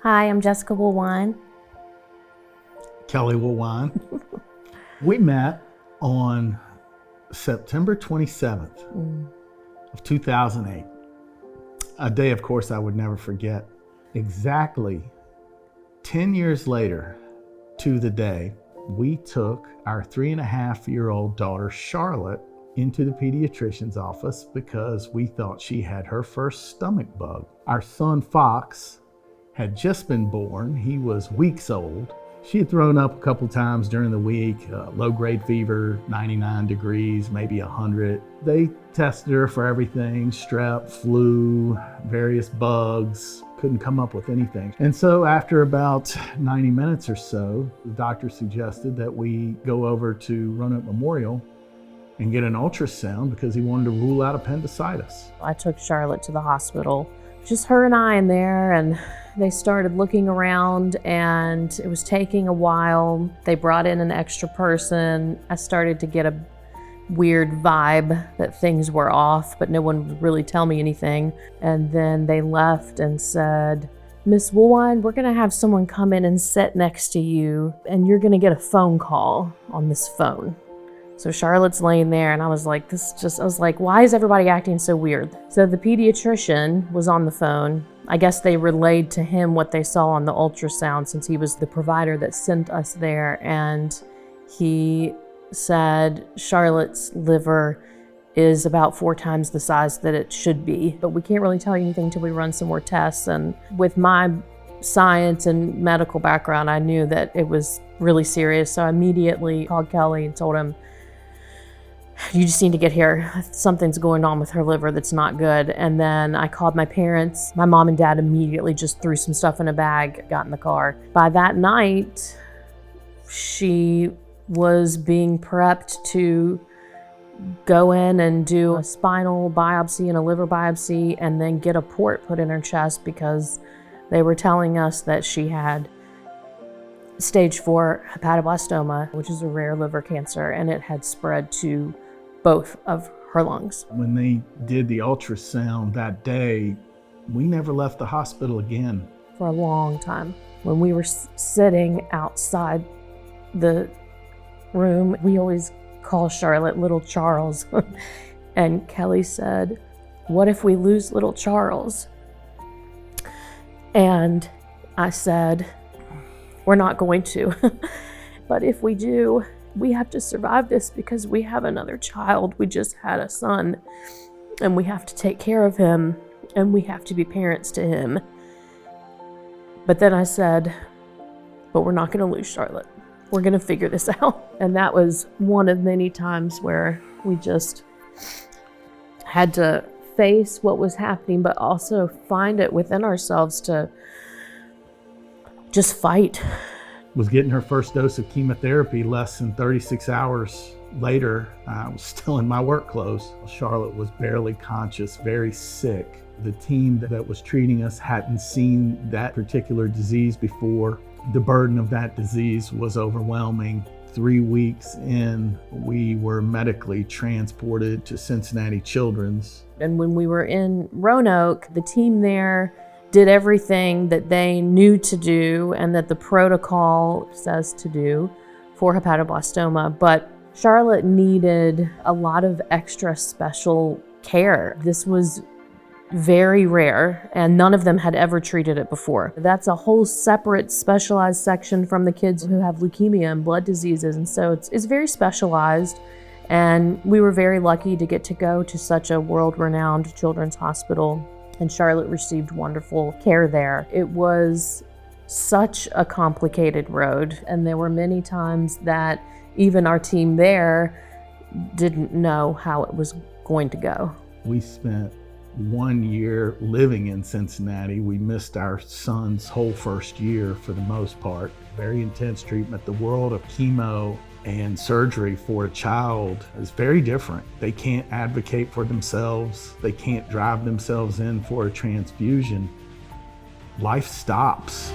Hi, I'm Jessica Woolwine. Kelly Woolwine. We met on September 27th of 2008. A day, of course, I would never forget. Exactly 10 years later to the day, we took our 3.5-year-old daughter, Charlotte, into the pediatrician's office because we thought she had her first stomach bug. Our son, Foxx, had just been born. He was weeks old. She had thrown up a couple times during the week, low-grade fever, 99 degrees, maybe 100. They tested her for everything, strep, flu, various bugs, couldn't come up with anything. And so after about 90 minutes or so, the doctor suggested that we go over to Roanoke Memorial and get an ultrasound because he wanted to rule out appendicitis. I took Charlotte to the hospital, just her and I in there, and they started looking around and it was taking a while. They brought in an extra person. I started to get a weird vibe that things were off, but no one would really tell me anything. And then they left and said, "Miss Woolwine, we're gonna have someone come in and sit next to you and you're gonna get a phone call on this phone." So Charlotte's laying there and I was like, why is everybody acting so weird? So the pediatrician was on the phone. I guess they relayed to him what they saw on the ultrasound since he was the provider that sent us there. And he said Charlotte's liver is about 4 times the size that it should be, but we can't really tell you anything until we run some more tests. And with my science and medical background, I knew that it was really serious. So I immediately called Kelly and told him, "You just need to get here. Something's going on with her liver that's not good." And then I called my parents. My mom and dad immediately just threw some stuff in a bag, got in the car. By that night, she was being prepped to go in and do a spinal biopsy and a liver biopsy and then get a port put in her chest because they were telling us that she had stage 4 hepatoblastoma, which is a rare liver cancer, and it had spread to both of her lungs. When they did the ultrasound that day, we never left the hospital again. For a long time. When we were sitting outside the room, we always call Charlotte Little Charles. And Kelly said, "What if we lose little Charles?" And I said, "We're not going to. But if we do, we have to survive this because we have another child. We just had a son and we have to take care of him and we have to be parents to him." But then I said, "But we're not going to lose Charlotte. We're going to figure this out." And that was one of many times where we just had to face what was happening, but also find it within ourselves to just fight. Was getting her first dose of chemotherapy less than 36 hours later. I was still in my work clothes. Charlotte was barely conscious, very sick. The team that was treating us hadn't seen that particular disease before. The burden of that disease was overwhelming. 3 weeks in, we were medically transported to Cincinnati Children's. And when we were in Roanoke, the team there did everything that they knew to do and that the protocol says to do for hepatoblastoma, but Charlotte needed a lot of extra special care. This was very rare and none of them had ever treated it before. That's a whole separate specialized section from the kids who have leukemia and blood diseases, and so it's very specialized. And we were very lucky to get to go to such a world-renowned children's hospital, and Charlotte received wonderful care there. It was such a complicated road, and there were many times that even our team there didn't know how it was going to go. We spent 1 year living in Cincinnati. We missed our son's whole first year for the most part. Very intense treatment. The world of chemo and surgery for a child is very different. They can't advocate for themselves. They can't drive themselves in for a transfusion. Life stops.